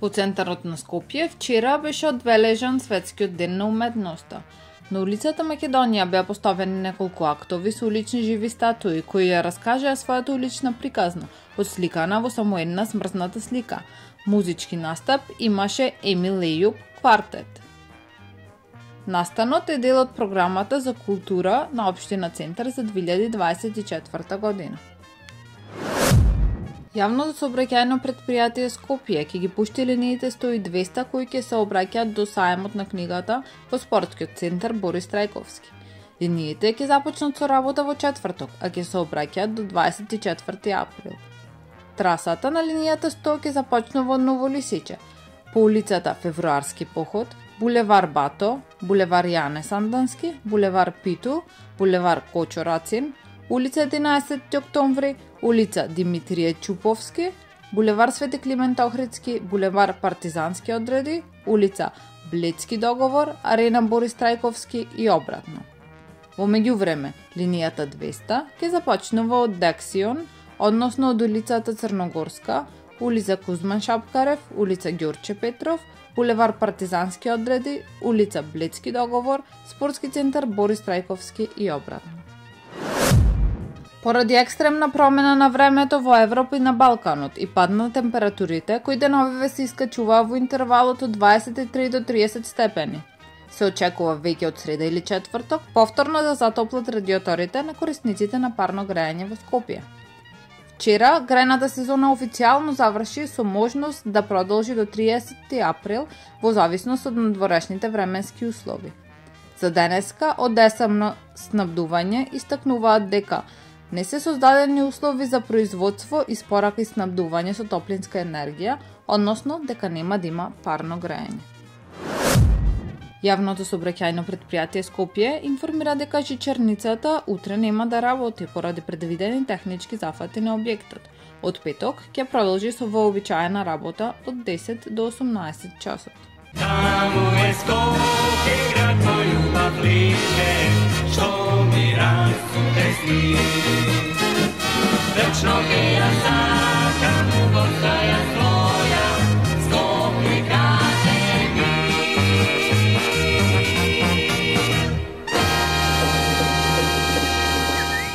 Во центарот на Скопје вчера беше одбележан светскиот ден на уметноста. На улицата Македонија беа поставени неколку актови со улични живи статуи кои ја раскажаа својата улична приказна, отсликана во само една смрзната слика. Музички настап имаше Емил Ејуп квартет. Настанот е дел од програмата за култура на Општина Центар за 2024 година. Јавното сообраќајно предпријатие Скопје ќе ги пушти линиите 100 и 200 кои ќе се обраќаат до сајмот на книгата во спортскиот центар Борис Трајковски. Линиите ќе започнат со работа во четврток, а ќе се обраќаат до 24 април. Трасата на линијата 100 ќе започнува од Ново Лисиче, по улицата Февруарски поход, булевар Бато, булевар Јане Сандански, булевар Питу, булевар Кочо Рацин, улица 11 октомври, улица Димитрije Чуповски, булевар Свети Климент Охридски, булевар Партизански одреди, улица Блецки договор, арена Борис Трајковски и обратно. Во меѓувреме, линијата 200 ќе започнува од Дексион, односно од улицата Црногорска, улица Кузман Шапкарев, улица Ѓорче Петров, булевар Партизански одреди, улица Блецки договор, спортски центар Борис Трајковски и обратно. Поради екстремна промена на времето во Европа и на Балканот и пад на температурите, кои деновиве се искачуваа во интервалот од 23 до 30 степени. Се очекува веќе од среда или четврток повторно да затоплат радиаторите на корисниците на парно грејање во Скопје. Вчера грејната сезона официјално заврши со можност да продолжи до 30 април во зависност од надворешните временски услови. За денеска од ДСМ снабдување истакнуваат дека не се создадени услови за производство, испорака и снабдување со топлинска енергија, односно дека нема да има парно грејање. Јавното сообраќајно предпријатие Скопје информира дека жичарницата утре нема да работи поради предвидени технички зафати на објектот. Од петок ќе продолжи со вообичаена работа од 10 до 18 часот. Таму е Скопје, град мој љубав лише, што ми расте сни.